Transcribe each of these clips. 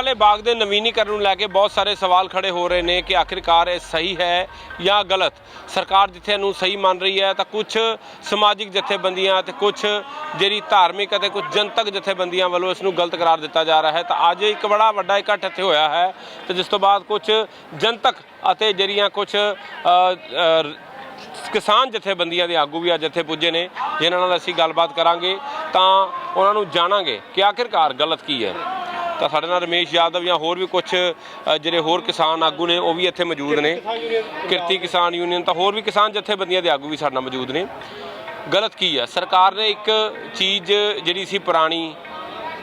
जलियांवाले बाग के नवीनीकरण ਨੂੰ ਲੈ ਕੇ बहुत सारे सवाल खड़े हो रहे हैं कि आखिरकार ये सही है या गलत। सरकार जिथे ਨੂੰ सही मान रही है तो कुछ समाजिक जथेबंदियां तो कुछ ਜਿਹੜੀ धार्मिक और कुछ जनतक जथेबंदियां वालों इसनूं गलत करार दिता जा रहा है। तो अज एक बड़ा वड्डा इकट्ठ इत्थे होया है तो जिस तो बाद कुछ जनतक ਅਤੇ ਜਿਹੜੀਆਂ कुछ किसान जथेबंदियां ਦੇ आगू भी अज ਇੱਥੇ ਪੁੱਜੇ ਨੇ ਜਿਨ੍ਹਾਂ ਨਾਲ ਅਸੀਂ ਗੱਲਬਾਤ ਕਰਾਂਗੇ ਤਾਂ ਉਹਨਾਂ ਨੂੰ ਜਾਣਾਂਗੇ ਕਿ ਆਖਿਰਕਾਰ ਗਲਤ ਕੀ ਹੈ। ਤਾਂ ਸਾਡੇ ਨਾਲ ਰਮੇਸ਼ यादव ਜਾਂ ਹੋਰ ਵੀ ਕੁਝ ਜਿਹੜੇ ਹੋਰ ਕਿਸਾਨ ਆਗੂ ਨੇ ਉਹ ਵੀ ਇੱਥੇ ਮੌਜੂਦ ਨੇ। ਕਿਰਤੀ ਕਿਸਾਨ ਯੂਨੀਅਨ ਤਾਂ ਹੋਰ ਵੀ ਕਿਸਾਨ ਜਥੇਬੰਦੀਆਂ ਦੇ ਆਗੂ ਵੀ ਸਾਡੇ ਨਾਲ ਮੌਜੂਦ ਨੇ। गलत की है सरकार ने एक चीज़ जी सी पुरानी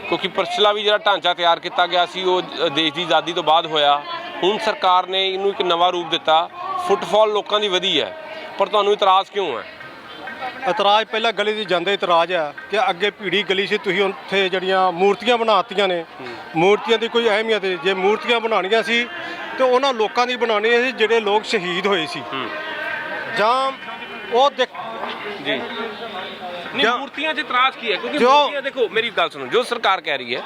क्योंकि पिछला भी जो ढांचा तैयार किया गया सी वो देश की आज़ादी तो बाद होया हुण सरकार ने इनू एक नवा रूप दिता फुटफॉल लोगों की वधी है पर तुहानू इतराज़ क्यों है? इतराज़ पहला गली की जाते इतराज़ है कि अगे भीड़ी गली से तुसीं उत्थे जड़ियाँ मूर्तियां बनातियां ने मूर्तियां की कोई अहमियत है जे मूर्तियां बनानियां सी तो उन्हां लोकां दी बनानी सी जिहड़े लोग शहीद होए सी जां वो जी नहीं मूर्तियां च इतराज़ की है क्योंकि मूर्तियां देखो मेरी गल सुनो जो सरकार कह रही है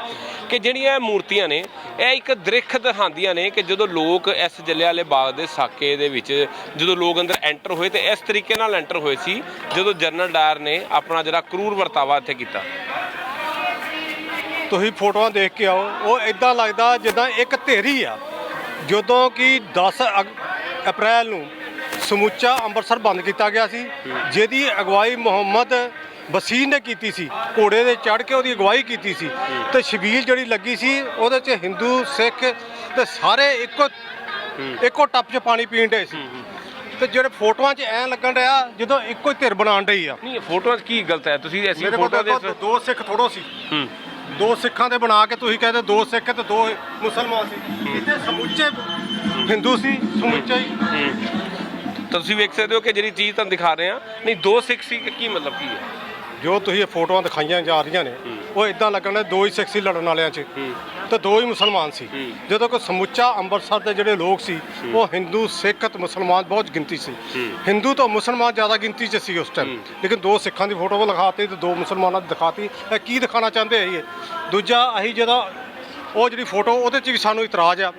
कि ਜਿਹੜੀਆਂ मूर्तियां ने ਇਹ ਇੱਕ ਦ੍ਰਿਖ ਦਿਖਾਉਂਦੀਆਂ ਨੇ ਕਿ ਜਦੋਂ ਲੋਕ ਇਸ ਜਲਿਆਂਵਾਲੇ ਬਾਗ ਦੇ ਸਾਕੇ ਦੇ ਵਿੱਚ ਜਦੋਂ ਲੋਕ ਅੰਦਰ ਐਂਟਰ ਹੋਏ ਤੇ ਇਸ ਤਰੀਕੇ ਨਾਲ ਐਂਟਰ ਹੋਏ ਸੀ ਜਦੋਂ ਜਨਰਲ ਡਾਇਰ ਨੇ ਆਪਣਾ ਜਿਹੜਾ ਕਰੂਰ ਵਰਤਾਵਾ ਇੱਥੇ ਕੀਤਾ। ਤੁਸੀਂ ਫੋਟੋਆਂ ਦੇਖ ਕੇ ਆਓ ਉਹ ਇਦਾਂ ਲੱਗਦਾ ਜਿੱਦਾਂ ਇੱਕ ਢੇਰੀ ਆ ਜਦੋਂ ਕਿ 10 ਅਪ੍ਰੈਲ ਨੂੰ ਸਮੁੱਚਾ ਅੰਮ੍ਰਿਤਸਰ ਬੰਦ ਕੀਤਾ ਗਿਆ ਸੀ ਜਿਹਦੀ ਅਗਵਾਈ ਮੁਹੰਮਦ ਬਸੀਰ ਨੇ ਕੀਤੀ ਸੀ ਘੋੜੇ ਦੇ ਚੜ੍ਹ ਕੇ ਉਹਦੀ ਅਗਵਾਈ ਕੀਤੀ ਸੀ ਤੇ ਸ਼ਬੀਲ ਜਿਹੜੀ ਲੱਗੀ ਸੀ ਉਹਦੇ 'ਚ ਹਿੰਦੂ ਸਿੱਖ ਤੇ ਸਾਰੇ ਇੱਕੋ ਟੱਪ 'ਚ ਪਾਣੀ ਪੀਣ ਡਏ ਸੀ ਤੇ ਜਿਹੜੇ ਫੋਟੋਆਂ 'ਚ ਐਂ ਲੱਗਣ ਰਿਹਾ ਜਦੋਂ ਇੱਕੋ ਹੀ ਧਿਰ ਬਣਾਉਣ ਡਈ ਆ। ਨਹੀਂ ਫੋਟੋਆਂ 'ਚ ਕੀ ਗਲਤ ਹੈ ਤੁਸੀਂ ਐਸੀ ਫੋਟੋ ਦੇ ਦੋ ਸਿੱਖ ਥੋੜੋ ਸੀ ਦੋ ਸਿੱਖਾਂ ਦੇ ਬਣਾ ਕੇ ਤੁਸੀਂ ਕਹਿੰਦੇ ਦੋ ਸਿੱਖ ਤੇ ਦੋ ਮੁਸਲਮਾਨ ਸੀ ਇੱਥੇ ਸਮੁੱਚੇ ਹਿੰਦੂ ਸੀ ਸਮੁੱਚੇ ਹੀ। ਤੁਸੀਂ ਵੇਖ ਸਕਦੇ ਹੋ ਕਿ ਜਿਹੜੀ ਚੀਜ਼ ਤੁਹਾਨੂੰ ਦਿਖਾ ਰਹੇ ਆ ਨਹੀਂ ਦੋ ਸਿੱਖ ਸੀ ਕੀ ਮਤਲਬ ਕੀ ਹੈ ਜੋ ਤੁਸੀਂ ਇਹ ਫੋਟੋਆਂ ਦਿਖਾਈਆਂ ਜਾ ਰਹੀਆਂ ਨੇ ਉਹ ਇਦਾਂ ਲੱਗਣ ਦੋ ਹੀ ਸਿੱਖ ਸੀ ਲੜਨ ਵਾਲਿਆਂ 'ਚ ਤੇ ਦੋ ਹੀ ਮੁਸਲਮਾਨ ਸੀ ਜਦੋਂ ਕਿ ਸਮੁੱਚਾ ਅੰਮ੍ਰਿਤਸਰ ਦੇ ਜਿਹੜੇ ਲੋਕ ਸੀ ਉਹ ਹਿੰਦੂ ਸਿੱਖ ਤੇ ਮੁਸਲਮਾਨ ਬਹੁਤ ਗਿਣਤੀ ਸੀ ਹਿੰਦੂ ਤੋਂ ਮੁਸਲਮਾਨ ਜ਼ਿਆਦਾ ਗਿਣਤੀ 'ਚ ਸੀ ਉਸ ਟਾਈਮ ਲੇਕਿਨ ਦੋ ਸਿੱਖਾਂ ਦੀ ਫੋਟੋ ਦਿਖਾਤੀ ਤੇ ਦੋ ਮੁਸਲਮਾਨਾਂ ਦੀ ਦਿਖਾਤੀ ਇਹ ਕੀ ਦਿਖਾਉਣਾ ਚਾਹੁੰਦੇ ਹੈ ਇਹ ਦੂਜਾ ਅਸੀਂ ਜਦੋਂ ਉਹ ਜਿਹੜੀ ਫੋਟੋ ਉਹਦੇ 'ਚ ਵੀ ਸਾਨੂੰ ਇਤਰਾਜ਼ ਆ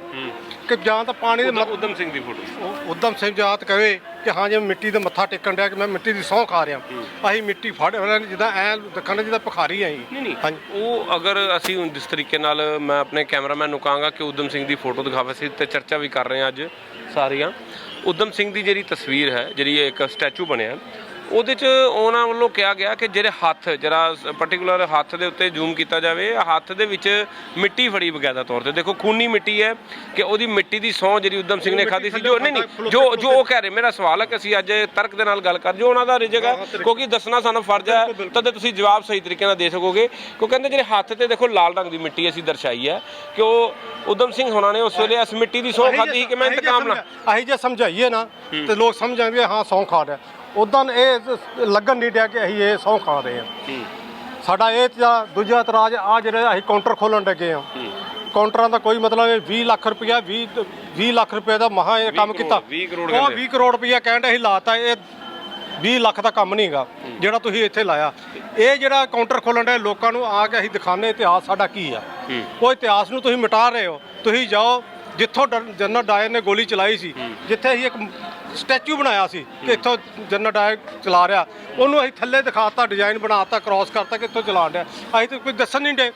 ਕਿ ਜਾਂ ਤਾਂ ਪਾਣੀ ਦੇ ਉਦਮ ਸਿੰਘ ਦੀ ਫੋਟੋ ਉਦਮ ਸਿੰਘ ਜਾਤ ਕਹੇ ਕਿ ਹਾਂ ਜੇ ਮਿੱਟੀ ਦੇ ਮੱਥਾ ਟੇਕਣ ਡਿਆ ਕਿ ਮੈਂ ਮਿੱਟੀ ਦੀ ਸਹੁੰ ਖਾ ਰਿਹਾ ਅਸੀਂ ਮਿੱਟੀ ਫੜ ਜਿੱਦਾਂ ਐਂ ਦੇਖਣ ਜਿੱਦਾਂ ਭਿਖਾਰੀ ਆਈ ਨਹੀਂ ਉਹ ਅਗਰ ਅਸੀਂ ਹੁਣ ਜਿਸ ਤਰੀਕੇ ਨਾਲ ਮੈਂ ਆਪਣੇ ਕੈਮਰਾਮੈਨ ਨੂੰ ਕਹਾਂਗਾ ਕਿ ਉਦਮ ਸਿੰਘ ਦੀ ਫੋਟੋ ਦਿਖਾਵੇ ਸੀ ਤੇ ਚਰਚਾ ਵੀ ਕਰ ਰਹੇ ਹਾਂ ਅੱਜ ਸਾਰੀਆਂ ਉਦਮ ਸਿੰਘ ਦੀ ਜਿਹੜੀ ਤਸਵੀਰ ਹੈ ਜਿਹੜੀ ਇੱਕ ਸਟੈਚੂ ਬਣਿਆ ਉਹਦੇ 'ਚ ਉਹਨਾਂ ਵੱਲੋਂ ਕਿਹਾ ਗਿਆ ਕਿ ਜਿਹੜੇ ਹੱਥ ਜਿਹੜਾ ਪਰਟੀਕੂਲਰ ਹੱਥ ਦੇ ਉੱਤੇ ਜ਼ੂਮ ਕੀਤਾ ਜਾਵੇ ਹੱਥ ਦੇ ਵਿੱਚ ਮਿੱਟੀ ਫੜੀ ਬਕਾਇਦਾ ਤੌਰ ਤੇ ਦੇਖੋ ਖੂਨੀ ਮਿੱਟੀ ਹੈ ਕਿ ਉਹਦੀ ਮਿੱਟੀ ਦੀ ਸਹੁੰ ਜਿਹੜੀ ਉਦਮ ਸਿੰਘ ਨੇ ਖਾਧੀ ਸੀ ਜੋ ਨਹੀਂ ਜੋ ਉਹ ਕਹਿ ਰਹੇ ਮੇਰਾ ਸਵਾਲ ਹੈ ਕਿ ਅਸੀਂ ਅੱਜ ਤਰਕ ਦੇ ਨਾਲ ਗੱਲ ਕਰ ਜੋ ਉਹਨਾਂ ਦਾ ਰਿਜਕ ਹੈ ਕਿਉਂਕਿ ਦੱਸਣਾ ਸਾਨੂੰ ਫਰਜ਼ ਹੈ ਤਦ ਤੁਸੀਂ ਜਵਾਬ ਸਹੀ ਤਰੀਕੇ ਨਾਲ ਦੇ ਸਕੋਗੇ ਕਿਉਂ ਕਹਿੰਦੇ ਜਿਹੜੇ ਹੱਥ ਤੇ ਦੇਖੋ ਲਾਲ ਰੰਗ ਦੀ ਮਿੱਟੀ ਅਸੀਂ ਦਰਸਾਈ ਹੈ ਕਿ ਉਹ ਉਦਮ ਸਿੰਘ ਹੋਣਾ ਨੇ ਉਸ ਵੇਲੇ ਇਸ ਮਿੱਟੀ ਦੀ ਸਹੁੰ ਖਾਧੀ ਸੀ ਕਿ ਮੈਂ ਇੰਤਕਾਮ ਨਾ ਅਸੀਂ ਜੇ ਸਮਝਾਈਏ ਨਾ ਤੇ ਲੋਕ ਸਮਝਾਂਗੇ ਹਾਂ ਸਹੁੰ ਖਾ ਰਿਹਾ ਉਦਾਂ ਇਹ ਲੱਗਣ ਨਹੀਂ ਡਿਆ ਕਿ ਅਸੀਂ ਇਹ ਸਹੁੰ ਖਾ ਰਹੇ ਹਾਂ। ਸਾਡਾ ਇਹ ਦੂਜਾ ਇਤਰਾਜ਼ ਆ ਜਿਹੜੇ ਅਸੀਂ ਕਾਊਂਟਰ ਖੋਲ੍ਹਣ ਲੱਗੇ ਹਾਂ ਕਾਊਂਟਰਾਂ ਦਾ ਕੋਈ ਮਤਲਬ ਇਹ 20 ਲੱਖ ਰੁਪਇਆ 20 ਲੱਖ ਰੁਪਏ ਦਾ ਮਹਾ ਇਹ ਕੰਮ ਕੀਤਾ ਉਹ 20 ਕਰੋੜ ਰੁਪਇਆ ਕਹਿਣ ਅਸੀਂ ਲਾਤਾ ਇਹ 20 ਲੱਖ ਦਾ ਕੰਮ ਨਹੀਂ ਹੈਗਾ ਜਿਹੜਾ ਤੁਸੀਂ ਇੱਥੇ ਲਾਇਆ ਇਹ ਜਿਹੜਾ ਕਾਊਂਟਰ ਖੋਲ੍ਹਣ ਦੇ ਲੋਕਾਂ ਨੂੰ ਆ ਕੇ ਅਸੀਂ ਦਿਖਾਉਂਦੇ ਇਤਿਹਾਸ ਸਾਡਾ ਕੀ ਆ ਉਹ ਇਤਿਹਾਸ ਨੂੰ ਤੁਸੀਂ ਮਿਟਾ ਰਹੇ ਹੋ। ਤੁਸੀਂ ਜਾਓ ਜਿੱਥੋਂ ਜਨਰਲ ਡਾਇਰ ਨੇ ਗੋਲੀ ਚਲਾਈ ਸੀ ਜਿੱਥੇ ਅਸੀਂ ਇੱਕ ਸਟੈਚੂ ਬਣਾਇਆ ਸੀ ਕਿ ਇੱਥੋਂ ਜਨਰਲ ਡਾਇਰ ਚਲਾ ਰਿਹਾ ਉਹਨੂੰ ਅਸੀਂ ਥੱਲੇ ਦਿਖਾਤਾ ਡਿਜ਼ਾਈਨ ਬਣਾਤਾ ਕ੍ਰਾਸ ਕਰਤਾ ਕਿ ਇੱਥੋਂ ਚਲਾਉਣ ਡਿਆ ਅਸੀਂ ਤਾਂ ਕੋਈ ਦੱਸਣ ਨਹੀਂ ਡੇ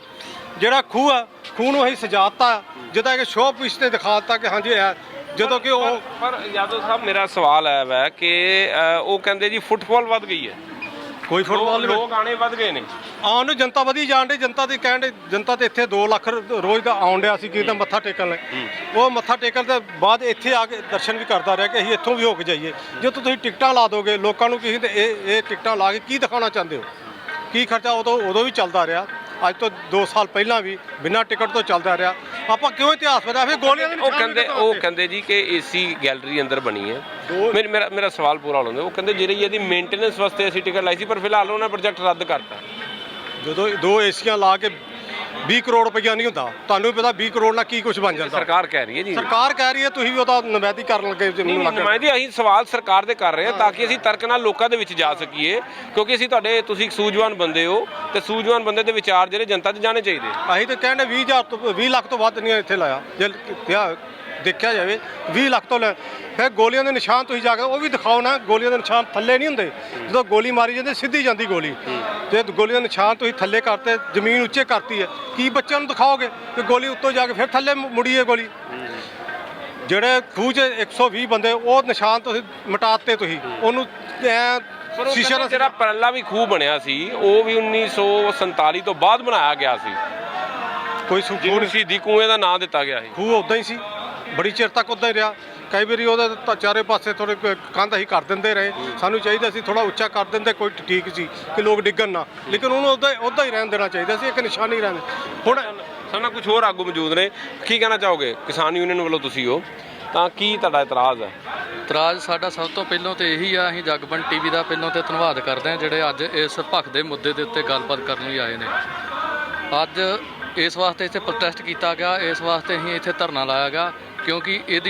ਜਿਹੜਾ ਖੂਹ ਆ ਖੂਹ ਨੂੰ ਅਸੀਂ ਸਜਾਤਾ ਜਿੱਦਾਂ ਕਿ ਸ਼ੋਅ ਪੀਸ ਤੇ ਦਿਖਾਤਾ ਕਿ ਹਾਂਜੀ ਜਦੋਂ ਕਿ ਉਹ ਪਰ ਯਾਦਵ ਸਾਹਿਬ ਮੇਰਾ ਸਵਾਲ ਹੈ ਵੈ ਕਿ ਉਹ ਕਹਿੰਦੇ ਜੀ ਫੁੱਟਫਾਲ ਵੱਧ ਗਈ ਹੈ ਕੋਈ ਫੁੱਟਬਾਲ ਲੋਕ ਆਣੇ ਵੱਧ ਗਏ ਨੇ ਆਉਣ ਨੂੰ ਜਨਤਾ ਵਧੀ ਜਾਣ ਡੇ ਜਨਤਾ ਦੇ ਕਹਿਣ ਡੇ ਜਨਤਾ ਤੇ ਇੱਥੇ 2 ਲੱਖ ਰੋਜ਼ ਦਾ ਆਉਣ ਡਿਆ ਸੀ ਕਿਤੇ ਮੱਥਾ ਟੇਕਣ ਲਈ ਉਹ ਮੱਥਾ ਟੇਕਣ ਦੇ ਬਾਅਦ ਇੱਥੇ ਆ ਕੇ ਦਰਸ਼ਨ ਵੀ ਕਰਦਾ ਰਿਹਾ ਕਿ ਅਸੀਂ ਇੱਥੋਂ ਵੀ ਹੋ ਕੇ ਜਾਈਏ ਜੇ ਤੁਸੀਂ ਟਿਕਟਾਂ ਲਾ ਦੋਗੇ ਲੋਕਾਂ ਨੂੰ ਕਿਸੇ ਤੇ ਇਹ ਟਿਕਟਾਂ ਲਾ ਕੇ ਕੀ ਦਿਖਾਉਣਾ ਚਾਹੁੰਦੇ ਹੋ ਕੀ ਖਰਚਾ ਉਦੋਂ ਵੀ ਚੱਲਦਾ ਰਿਹਾ ਅੱਜ ਤੋਂ 2 ਸਾਲ ਪਹਿਲਾਂ ਵੀ ਬਿਨਾਂ ਟਿਕਟ ਤੋਂ ਚੱਲਦਾ ਰਿਹਾ ਆਪਾਂ ਕਿਉਂ ਇਤਿਹਾਸ ਵਧਾ ਫਿਰ ਗੋਲੀਆਂ ਉਹ ਕਹਿੰਦੇ ਜੀ ਕਿ ਏਸੀ ਗੈਲਰੀ ਅੰਦਰ ਬਣੀ ਹੈ ਮੇਰਾ ਸਵਾਲ ਪੂਰਾ ਹੋਣਾ ਉਹ ਕਹਿੰਦੇ ਜਿਹੜੀ ਇਹਦੀ ਮੇਨਟੇਨੈਂਸ ਵਾਸਤੇ ਅਸੀਂ ਟਿਕਟ ਲਾਈ ਸੀ ਪਰ ਫਿਲਹਾਲ ਉਹਨਾਂ ਪ੍ਰੋਜੈਕਟ ਰੱਦ ਕਰਤਾ ਜਦੋਂ 2 ਏਸੀਆਂ ਲਾ ਕੇ 20 ਕਰੋੜ ਰੁਪਈਆ ਨਹੀਂ ਹੁੰਦਾ। ਤੁਹਾਨੂੰ ਵੀ ਪਤਾ 20 ਕਰੋੜ ਨਾਲ ਕੀ ਕੁਝ ਬਣ ਜਾਂਦਾ। ਸਰਕਾਰ ਕਹਿ ਰਹੀ ਹੈ ਜੀ, ਸਰਕਾਰ ਕਹਿ ਰਹੀ ਹੈ, ਤੁਸੀਂ ਵੀ ਉਹਦਾ ਨੁਮਾਇੰਦਗੀ ਕਰਨ ਲੱਗੇ ਮੈਨੂੰ ਲੱਗਦਾ। ਨੁਮਾਇੰਦੇ ਅਸੀਂ ਸਵਾਲ ਸਰਕਾਰ ਦੇ ਕਰ ਰਹੇ ਹਾਂ ਤਾਂ ਕਿ ਅਸੀਂ ਤਰਕ ਨਾਲ ਲੋਕਾਂ ਦੇ ਵਿੱਚ ਜਾ ਸਕੀਏ, ਕਿਉਂਕਿ ਅਸੀਂ ਤੁਹਾਡੇ ਤੁਸੀਂ ਸੂਝਵਾਨ ਬੰਦੇ ਹੋ ਤੇ ਸੂਝਵਾਨ ਬੰਦੇ ਦੇ ਵਿਚਾਰ ਜਿਹੜੇ ਜਨਤਾ 'ਚ ਜਾਣੇ ਚਾਹੀਦੇ। ਅਸੀਂ ਤਾਂ ਕਹਿੰਦੇ 20 ਲੱਖ ਤੋਂ ਵੱਧ ਨਹੀਂ ਇੱਥੇ ਲਾਇਆ। ਜੇ ਦੇਖਿਆ ਜਾਵੇ 20 ਲੱਖ ਤੋਂ ਲੈ, ਫਿਰ ਗੋਲੀਆਂ ਦੇ ਨਿਸ਼ਾਨ ਤੁਸੀਂ ਜਾ ਕੇ ਉਹ ਵੀ ਦਿਖਾਓ ਨਾ। ਗੋਲੀਆਂ ਦੇ ਨਿਸ਼ਾਨ ਥੱਲੇ ਨਹੀਂ ਹੁੰਦੇ, ਜਦੋਂ ਗੋਲੀ ਮਾਰੀ ਜਾਂਦੀ ਸਿੱਧੀ ਜਾਂਦੀ ਗੋਲੀ। ਜੇ ਗੋਲੀਆਂ ਦੇ ਨਿਸ਼ਾਨ ਤੁਸੀਂ ਥੱਲੇ ਕਰਤੇ, ਜ਼ਮੀਨ ਉੱਚੇ ਕਰਤੀ ਹੈ, ਕੀ ਬੱਚਿਆਂ ਨੂੰ ਦਿਖਾਓਗੇ ਕਿ ਗੋਲੀ ਉੱਤੋਂ ਜਾ ਕੇ ਫਿਰ ਥੱਲੇ ਮੁੜੀ ਹੈ ਗੋਲੀ? ਜਿਹੜੇ ਖੂਹ 'ਚ 120 ਬੰਦੇ ਉਹ ਨਿਸ਼ਾਨ ਤੁਸੀਂ ਮਿਟਾਤੇ, ਤੁਸੀਂ ਉਹਨੂੰ ਸ਼ੀਸ਼ੇ ਨਾਲ। ਜਿਹੜਾ ਪਹਿਲਾਂ ਵੀ ਖੂਹ ਬਣਿਆ ਸੀ ਉਹ ਵੀ 1947 ਤੋਂ ਬਾਅਦ ਬਣਾਇਆ ਗਿਆ ਸੀ, ਕੋਈ ਜਿਹਨੂੰ ਸ਼ਹੀਦੀ ਕੂਏ ਦਾ ਨਾਂ ਦਿੱਤਾ ਗਿਆ ਸੀ। ਖੂਹ ਉੱਦਾਂ ਹੀ ਸੀ, ਬੜੀ ਚਿਰ ਤੱਕ ਉੱਦਾਂ ਹੀ ਰਿਹਾ। ਕਈ ਵਾਰੀ ਉਹਦੇ ਚਾਰੇ ਪਾਸੇ ਥੋੜੇ ਕੰਧ ਅਸੀਂ ਕਰ ਦਿੰਦੇ ਰਹੇ, ਸਾਨੂੰ ਚਾਹੀਦਾ ਸੀ ਥੋੜਾ ਉੱਚਾ ਕਰ ਦਿੰਦੇ, ਕੋਈ ਠੀਕ ਸੀ ਕਿ ਲੋਕ ਡਿੱਗਣ ਨਾ, ਲੇਕਿਨ ਉਹਨੂੰ ਉੱਦਾਂ ਹੀ ਰਹਿਣ ਦੇਣਾ ਚਾਹੀਦਾ ਸੀ, ਇੱਕ ਨਿਸ਼ਾਨੀ ਰਹਿਣ। ਹੁਣ ਸਾਡੇ ਨਾਲ ਕੁਝ ਹੋਰ ਆਗੂ ਮੌਜੂਦ ਨੇ, ਕੀ ਕਹਿਣਾ ਚਾਹੋਗੇ? ਕਿਸਾਨ ਯੂਨੀਅਨ ਵੱਲੋਂ ਤੁਸੀਂ ਹੋ ਤਾਂ ਕੀ ਤੁਹਾਡਾ ਇਤਰਾਜ਼ ਹੈ? ਇਤਰਾਜ਼ ਸਾਡਾ ਸਭ ਤੋਂ ਪਹਿਲਾਂ ਤੇ ਇਹੀ ਆ, ਅਸੀਂ ਜਗਬੰਦ ਟੀਵੀ ਦਾ ਪਹਿਲਾਂ ਤੇ ਧੰਨਵਾਦ ਕਰਦੇ ਹਾਂ ਜਿਹੜੇ ਅੱਜ ਇਸ ਭਖ ਦੇ ਮੁੱਦੇ ਦੇ ਉੱਤੇ ਗੱਲਬਾਤ ਕਰਨ ਲਈ ਆਏ ਨੇ। ਅੱਜ ਇਸ ਵਾਸਤੇ ਇੱਥੇ ਪ੍ਰੋਟੈਸਟ ਕੀਤਾ ਗਿਆ, ਇਸ ਵਾਸਤੇ ਅਸੀਂ ਇੱਥੇ ਧਰਨਾ ਲਾਇਆ ਗਿਆ ਕਿਉਂਕਿ ਇਹ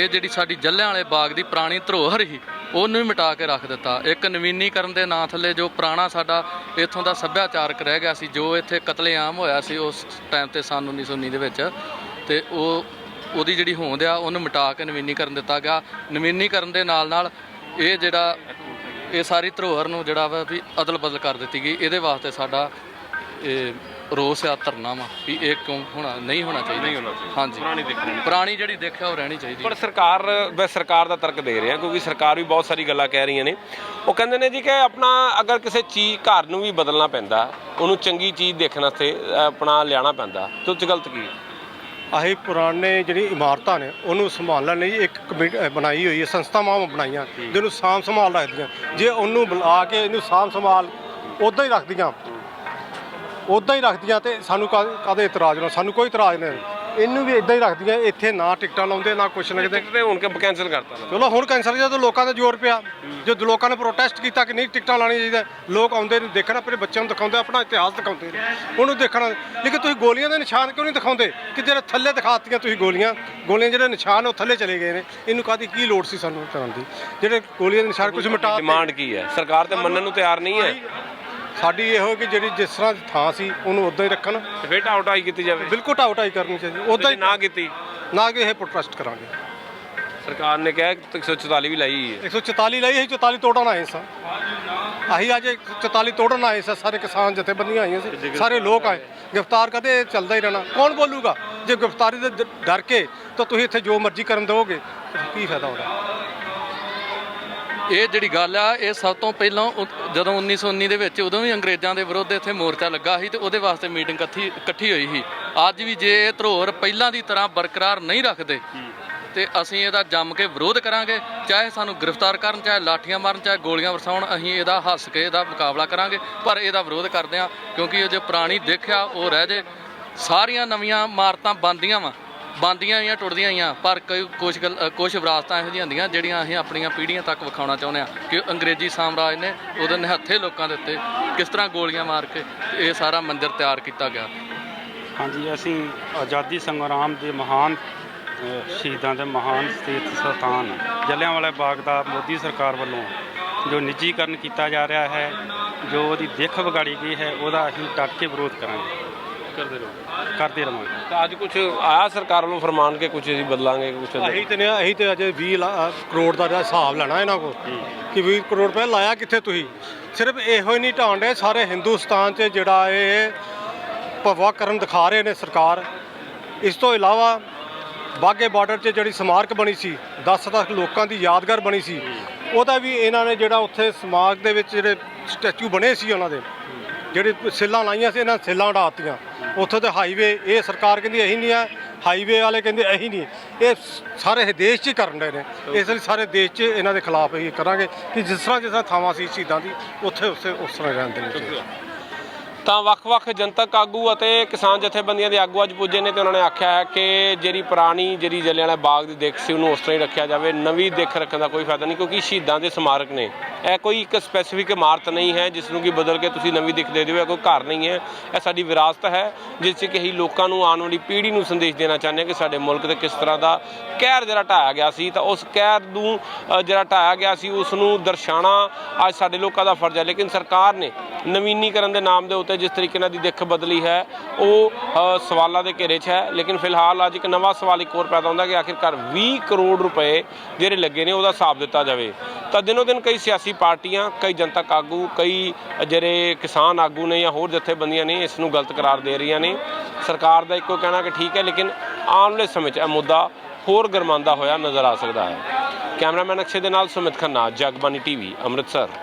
ਜਿਹੜੀ ਸਾਡੀ ਜਲ੍ਹਿਆਂਵਾਲੇ ਬਾਗ ਦੀ ਪੁਰਾਣੀ ਧਰੋਹਰ ਸੀ ਉਹਨੂੰ ਵੀ ਮਿਟਾ ਕੇ ਰੱਖ ਦਿੱਤਾ। ਇੱਕ ਨਵੀਨੀਕਰਨ ਦੇ ਨਾਂ ਥੱਲੇ ਜੋ ਪੁਰਾਣਾ ਸਾਡਾ ਇੱਥੋਂ ਦਾ ਸੱਭਿਆਚਾਰਕ ਰਹਿ ਗਿਆ ਸੀ, ਜੋ ਇੱਥੇ ਕਤਲੇਆਮ ਹੋਇਆ ਸੀ ਉਸ ਟਾਈਮ 'ਤੇ ਸੰਨ 1919 ਦੇ ਵਿੱਚ, ਤੇ ਉਹਦੀ ਜਿਹੜੀ ਹੋਂਦ ਆ ਉਹਨੂੰ ਮਿਟਾ ਕੇ ਨਵੀਨੀਕਰਨ ਦਿੱਤਾ ਗਿਆ। ਨਵੀਨੀਕਰਨ ਦੇ ਨਾਲ ਇਹ ਸਾਰੀ ਧਰੋਹਰ ਨੂੰ ਜਿਹੜਾ ਵਾ ਵੀ ਅਦਲ ਬਦਲ ਕਰ ਦਿੱਤੀ ਗਈ। ਇਹਦੇ ਵਾਸਤੇ ਸਾਡਾ ਰੋਸ ਆ, ਧਰਨਾ ਵਾ ਵੀ ਇਹ ਕਿਉਂ ਨਹੀਂ ਹੋਣਾ ਚਾਹੀਦਾ। ਹਾਂਜੀ, ਪੁਰਾਣੀ ਜਿਹੜੀ ਦੇਖਿਆ ਉਹ ਰਹਿਣੀ ਚਾਹੀਦੀ। ਪਰ ਸਰਕਾਰ ਦਾ ਤਰਕ ਦੇ ਰਿਹਾ, ਕਿਉਂਕਿ ਸਰਕਾਰ ਵੀ ਬਹੁਤ ਸਾਰੀ ਗੱਲਾਂ ਕਹਿ ਰਹੀਆਂ ਨੇ। ਉਹ ਕਹਿੰਦੇ ਨੇ ਜੀ ਕਿ ਆਪਣਾ ਅਗਰ ਕਿਸੇ ਚੀਜ਼ ਘਰ ਨੂੰ ਵੀ ਬਦਲਣਾ ਪੈਂਦਾ, ਉਹਨੂੰ ਚੰਗੀ ਚੀਜ਼ ਦੇਖਣ ਵਾਸਤੇ ਆਪਣਾ ਲਿਆਉਣਾ ਪੈਂਦਾ, ਤੇ ਉਹ 'ਚ ਗਲਤ ਕੀ? ਅਸੀਂ ਪੁਰਾਣੇ ਜਿਹੜੀ ਇਮਾਰਤਾਂ ਨੇ ਉਹਨੂੰ ਸੰਭਾਲਣ ਲਈ ਇੱਕ ਕਮੇਟੀ ਬਣਾਈ ਹੋਈ ਹੈ, ਸੰਸਥਾਵਾਂ ਬਣਾਈਆਂ ਜਿਹਨੂੰ ਸਾਂਭ ਸੰਭਾਲ ਰੱਖਦੀਆਂ। ਜੇ ਉਹਨੂੰ ਬੁਲਾ ਕੇ ਇਹਨੂੰ ਸਾਂਭ ਸੰਭਾਲ ਉੱਦਾਂ ਹੀ ਰੱਖਦੀਆਂ ਤੇ ਸਾਨੂੰ ਕਾਹਦੇ ਇਤਰਾਜ਼ ਨਾਲ? ਸਾਨੂੰ ਕੋਈ ਇਤਰਾਜ਼ ਨਹੀਂ। ਇਹਨੂੰ ਵੀ ਇੱਦਾਂ ਹੀ ਰੱਖਦੀਆਂ, ਇੱਥੇ ਨਾ ਟਿਕਟਾਂ ਲਾਉਂਦੇ ਨਾ ਕੁਛ ਲੱਗਦੇ। ਹੁਣ ਕੈਂਸਲ ਕਰਤਾ। ਚਲੋ ਹੁਣ ਕੈਂਸਲ, ਜਦੋਂ ਲੋਕਾਂ ਦਾ ਜ਼ੋਰ ਪਿਆ, ਜਦੋਂ ਲੋਕਾਂ ਨੇ ਪ੍ਰੋਟੈਸਟ ਕੀਤਾ ਕਿ ਨਹੀਂ ਟਿਕਟਾਂ ਲਾਉਣੀਆਂ ਚਾਹੀਦਾ, ਲੋਕ ਆਉਂਦੇ ਨੇ ਦੇਖਣ, ਆਪਣੇ ਬੱਚਿਆਂ ਨੂੰ ਦਿਖਾਉਂਦੇ, ਆਪਣਾ ਇਤਿਹਾਸ ਦਿਖਾਉਂਦੇ ਨੇ, ਉਹਨੂੰ ਦੇਖਣਾ। ਲੇਕਿਨ ਤੁਸੀਂ ਗੋਲੀਆਂ ਦੇ ਨਿਸ਼ਾਨ ਕਿਉਂ ਨਹੀਂ ਦਿਖਾਉਂਦੇ ਕਿ ਜਿਹੜੇ ਥੱਲੇ ਦਿਖਾਤੀਆਂ ਤੁਸੀਂ ਗੋਲੀਆਂ ਜਿਹੜੇ ਨਿਸ਼ਾਨ ਉਹ ਥੱਲੇ ਚਲੇ ਗਏ ਨੇ? ਇਹਨੂੰ ਕਾਹਦੀ ਕੀ ਲੋੜ ਸੀ ਸਾਨੂੰ ਕਰਨ ਦੀ? ਜਿਹੜੇ ਗੋਲੀਆਂ ਦੇ ਨਿਸ਼ਾਨ ਕੁਝ ਮਿਟਾ। ਡਿਮਾਂਡ ਕੀ ਹੈ? ਸਰਕਾਰ ਤੇ ਮੰਨਣ ਨੂੰ ਤਿਆਰ ਨਹੀਂ ਹੈ। ਸਾਡੀ ਇਹੋ ਕਿ ਜਿਹੜੀ ਜਿਸ ਤਰ੍ਹਾਂ ਥਾਂ ਸੀ ਉਹਨੂੰ ਉਦਾਂ ਹੀ ਰੱਖਣ, ਫਿਰ ਢਾਈ ਕੀਤੀ ਜਾਵੇ। ਬਿਲਕੁਲ ਢਾਈ ਕਰਨੀ ਚਾਹੀਦੀ, ਉਦਾਂ ਹੀ ਨਾ ਕੀਤੀ ਨਾ ਕਿ ਇਹ ਪ੍ਰੋਟੈਸਟ ਕਰਾਂਗੇ। ਸਰਕਾਰ ਨੇ ਕਿਹਾ 144 ਵੀ ਲਾਈ ਹੈ, 144 ਲਾਈ, ਅਸੀਂ 44 ਤੋੜਨ ਆਏ ਸਾਂ। ਅਸੀਂ ਅੱਜ 144 ਤੋੜਨ ਆਏ ਸਾਂ, ਸਾਰੇ ਕਿਸਾਨ ਜਥੇਬੰਦੀਆਂ ਆਈਆਂ ਸੀ, ਸਾਰੇ ਲੋਕ ਆਏ। ਗ੍ਰਿਫਤਾਰ ਕਰਦੇ ਚੱਲਦਾ ਹੀ ਰਹਿਣਾ, ਕੌਣ ਬੋਲੂਗਾ? ਜੇ ਗ੍ਰਿਫਤਾਰੀ ਦੇ ਡਰ ਕੇ ਤਾਂ ਤੁਸੀਂ ਇੱਥੇ ਜੋ ਮਰਜ਼ੀ ਕਰਨ ਦਿਓਗੇ, ਕੀ ਫਾਇਦਾ ਹੋਣਾ? ਇਹ ਜਿਹੜੀ ਗੱਲ ਆ, ਇਹ ਸਭ ਤੋਂ ਪਹਿਲਾਂ ਜਦੋਂ 1919 ਦੇ ਵਿੱਚ ਉਦੋਂ ਵੀ ਅੰਗਰੇਜ਼ਾਂ ਦੇ ਵਿਰੁੱਧ ਇੱਥੇ ਮੋਰਚਾ ਲੱਗਾ ਸੀ ਤੇ ਉਹਦੇ ਵਾਸਤੇ ਮੀਟਿੰਗ ਇਕੱਠੀ ਹੋਈ ਸੀ। ਅੱਜ ਵੀ ਜੇ ਇਹ ਧਰੋਹਰ ਪਹਿਲਾਂ ਦੀ ਤਰ੍ਹਾਂ ਬਰਕਰਾਰ ਨਹੀਂ ਰੱਖਦੇ ਤੇ ਅਸੀਂ ਇਹਦਾ ਜੰਮ ਕੇ ਵਿਰੋਧ ਕਰਾਂਗੇ, ਚਾਹੇ ਸਾਨੂੰ ਗ੍ਰਿਫਤਾਰ ਕਰਨ, ਚਾਹੇ ਲਾਠੀਆਂ ਮਾਰਨ, ਚਾਹੇ ਗੋਲੀਆਂ ਵਰਸਾਉਣ। ਅਸੀਂ ਇਹਦਾ ਹੱਸ ਕੇ ਇਹਦਾ ਮੁਕਾਬਲਾ ਕਰਾਂਗੇ, ਪਰ ਇਹਦਾ ਵਿਰੋਧ ਕਰਦੇ ਹਾਂ ਕਿਉਂਕਿ ਇਹ ਜੋ ਪੁਰਾਣੀ ਦੇਖਿਆ ਉਹ ਰਹਿ ਜੇ। ਸਾਰੀਆਂ ਨਵੀਆਂ ਇਮਾਰਤਾਂ ਬਣਦੀਆਂ ਆਈਆਂ, ਟੁੱਟਦੀਆਂ ਆਈਆਂ, ਪਰ ਕੁਝ ਵਿਰਾਸਤਾਂ ਇਹੋ ਜਿਹੀਆਂ ਹੁੰਦੀਆਂ ਜਿਹੜੀਆਂ ਅਸੀਂ ਆਪਣੀਆਂ ਪੀੜ੍ਹੀਆਂ ਤੱਕ ਵਿਖਾਉਣਾ ਚਾਹੁੰਦੇ ਹਾਂ ਕਿ ਅੰਗਰੇਜ਼ੀ ਸਾਮਰਾਜ ਨੇ ਉਹਦੇ ਨਿਹੱਥੇ ਲੋਕਾਂ ਦੇ ਉੱਤੇ ਕਿਸ ਤਰ੍ਹਾਂ ਗੋਲੀਆਂ ਮਾਰ ਕੇ ਇਹ ਸਾਰਾ ਮੰਜ਼ਰ ਤਿਆਰ ਕੀਤਾ ਗਿਆ। ਹਾਂਜੀ, ਅਸੀਂ ਆਜ਼ਾਦੀ ਸੰਗਰਾਮ ਦੇ ਮਹਾਨ ਸ਼ਹੀਦਾਂ ਦੇ ਮਹਾਨ ਤੀਰਥ ਸਥਾਨ ਜਲ੍ਹਿਆਂਵਾਲਾ ਬਾਗ ਦਾ ਮੋਦੀ ਸਰਕਾਰ ਵੱਲੋਂ ਜੋ ਨਿੱਜੀਕਰਨ ਕੀਤਾ ਜਾ ਰਿਹਾ ਹੈ, ਜੋ ਉਹਦੀ ਦਿੱਖ ਵਿਗਾੜੀ ਗਈ ਹੈ, ਉਹਦਾ ਅਸੀਂ ਡਟ ਕੇ ਵਿਰੋਧ ਕਰਾਂਗੇ, ਕਰਦੇ ਰਹਾਂਗੇ। ਤਾਂ ਅੱਜ ਕੁਝ ਆਇਆ ਸਰਕਾਰ ਵੱਲੋਂ ਫਰਮਾਨ ਕੇ ਕੁਝ ਅਸੀਂ ਬਦਲਾਂਗੇ ਕੁਝ? ਅਸੀਂ ਤੇ ਅਜੇ 20 ਕਰੋੜ ਦਾ ਹਿਸਾਬ ਲੈਣਾ ਇਹਨਾਂ ਕੋਲ ਕਿ 20 ਕਰੋੜ ਰੁਪਏ ਲਾਇਆ ਕਿੱਥੇ? ਤੁਸੀਂ ਸਿਰਫ ਇਹੋ ਹੀ ਨਹੀਂ ਢਾਣ ਰਹੇ, ਸਾਰੇ ਹਿੰਦੁਸਤਾਨ 'ਚ ਜਿਹੜਾ ਇਹ ਭਗਵਾਕਰਨ ਦਿਖਾ ਰਹੇ ਨੇ ਸਰਕਾਰ। ਇਸ ਤੋਂ ਇਲਾਵਾ ਬਾਘੇ ਬਾਰਡਰ 'ਚ ਜਿਹੜੀ ਸਮਾਰਕ ਬਣੀ ਸੀ, 10 ਲੱਖ ਲੋਕਾਂ ਦੀ ਯਾਦਗਾਰ ਬਣੀ ਸੀ, ਉਹਦਾ ਵੀ ਇਹਨਾਂ ਨੇ ਜਿਹੜਾ ਉੱਥੇ ਸਮਾਰਕ ਦੇ ਵਿੱਚ ਜਿਹੜੇ ਸਟੈਚੂ ਬਣੇ ਸੀ, ਉਹਨਾਂ ਦੇ ਜਿਹੜੇ ਸਿੱਲਾਂ ਲਾਈਆਂ ਸੀ, ਇਹਨਾਂ ਸਿੱਲਾਂ ਉਡਾਤੀਆਂ। ਉੱਥੋਂ ਦੇ ਹਾਈਵੇ, ਇਹ ਸਰਕਾਰ ਕਹਿੰਦੀ ਇਹੀ ਨਹੀਂ ਹੈ, ਹਾਈਵੇ ਵਾਲੇ ਕਹਿੰਦੇ ਇਹੀ ਨਹੀਂ, ਇਹ ਸਾਰੇ ਦੇਸ਼ 'ਚ ਹੀ ਕਰਨ ਰਹੇ ਨੇ। ਇਸ ਲਈ ਸਾਰੇ ਦੇਸ਼ 'ਚ ਇਹਨਾਂ ਦੇ ਖਿਲਾਫ ਇਹ ਕਰਾਂਗੇ ਕਿ ਜਿਸ ਤਰ੍ਹਾਂ ਥਾਵਾਂ ਸੀ ਸ਼ਹੀਦਾਂ ਦੀ, ਉੱਥੇ ਉਸ ਤਰ੍ਹਾਂ ਰਹਿਣ ਦੇਣੀ ਚਾਹੀਦੀ। ਤਾਂ ਵੱਖ-ਵੱਖ ਜਨਤਕ ਆਗੂ ਅਤੇ ਕਿਸਾਨ ਜਥੇਬੰਦੀਆਂ ਦੇ ਆਗੂ ਅੱਜ ਪੁੱਜੇ ਨੇ ਤੇ ਉਹਨਾਂ ਨੇ ਆਖਿਆ ਹੈ ਕਿ ਜਿਹੜੀ ਪੁਰਾਣੀ ਜਿਹੜੀ ਜਲਿਆਂਵਾਲਾ ਬਾਗ ਦੀ ਦਿੱਖ ਸੀ ਉਹਨੂੰ ਉਸ ਤਰ੍ਹਾਂ ਹੀ ਰੱਖਿਆ ਜਾਵੇ, ਨਵੀਂ ਦਿੱਖ ਰੱਖਣ ਦਾ ਕੋਈ ਫਾਇਦਾ ਨਹੀਂ, ਕਿਉਂਕਿ ਸ਼ਹੀਦਾਂ ਦੇ ਸਮਾਰਕ ਨੇ। ਇਹ ਕੋਈ ਇੱਕ ਸਪੈਸੀਫਿਕ ਇਮਾਰਤ ਨਹੀਂ ਹੈ ਜਿਸ ਨੂੰ ਕਿ ਬਦਲ ਕੇ ਤੁਸੀਂ ਨਵੀਂ ਦਿੱਖ ਦੇ ਦਿਓ। ਇਹ ਕੋਈ ਘਰ ਨਹੀਂ ਹੈ, ਇਹ ਸਾਡੀ ਵਿਰਾਸਤ ਹੈ ਜਿਸ 'ਚ ਕਿ ਅਸੀਂ ਲੋਕਾਂ ਨੂੰ, ਆਉਣ ਵਾਲੀ ਪੀੜ੍ਹੀ ਨੂੰ ਸੰਦੇਸ਼ ਦੇਣਾ ਚਾਹੁੰਦੇ ਹਾਂ ਕਿ ਸਾਡੇ ਮੁਲਕ 'ਤੇ ਕਿਸ ਤਰ੍ਹਾਂ ਦਾ ਕਹਿਰ ਜਿਹੜਾ ਢਾਇਆ ਗਿਆ ਸੀ, ਤਾਂ ਉਸ ਕਹਿਰ ਨੂੰ ਜਿਹੜਾ ਢਾਇਆ ਗਿਆ ਸੀ ਉਸ ਨੂੰ ਦਰਸਾਉਣਾ ਅੱਜ ਸਾਡੇ ਲੋਕਾਂ ਦਾ ਫਰਜ਼ ਹੈ। ਲੇਕਿਨ ਸਰਕਾਰ ਨੇ ਨਵੀਨੀਕਰਨ ਦੇ ਨਾਮ ਦੇ ਉੱਤੇ ਜਿਸ ਤਰੀਕੇ ਨਾਲ ਦੀ ਦਿੱਖ ਬਦਲੀ ਹੈ ਉਹ ਸਵਾਲਾਂ ਦੇ ਘੇਰੇ 'ਚ ਹੈ। ਲੇਕਿਨ ਫਿਲਹਾਲ ਅੱਜ ਇੱਕ ਨਵਾਂ ਸਵਾਲ ਇੱਕ ਹੋਰ ਪੈਦਾ ਹੁੰਦਾ ਕਿ ਆਖਿਰਕਾਰ 20 ਕਰੋੜ ਰੁਪਏ ਜਿਹੜੇ ਲੱਗੇ ਨੇ ਉਹਦਾ ਹਿਸਾਬ ਦਿੱਤਾ ਜਾਵੇ। ਤਾਂ ਦਿਨੋਂ ਦਿਨ ਕਈ ਸਿਆਸੀ ਪਾਰਟੀਆਂ, ਕਈ ਜਨਤਕ ਆਗੂ, ਕਈ ਜਿਹੜੇ ਕਿਸਾਨ ਆਗੂ ਨੇ ਜਾਂ ਹੋਰ ਜਥੇਬੰਦੀਆਂ ਨੇ ਇਸ ਨੂੰ ਗਲਤ ਕਰਾਰ ਦੇ ਰਹੀਆਂ ਨੇ। ਸਰਕਾਰ ਦਾ ਇੱਕੋ ਕਹਿਣਾ ਕਿ ਠੀਕ ਹੈ, ਲੇਕਿਨ ਆਉਣ ਵਾਲੇ ਸਮੇਂ 'ਚ ਇਹ ਮੁੱਦਾ ਹੋਰ ਗਰਮਾਉਂਦਾ ਹੋਇਆ ਨਜ਼ਰ ਆ ਸਕਦਾ ਹੈ। ਕੈਮਰਾਮੈਨ ਅਕਸ਼ੇ ਦੇ ਨਾਲ ਸੁਮਿਤ ਖੰਨਾ, ਜਗਬਾਣੀ TV, ਅੰਮ੍ਰਿਤਸਰ।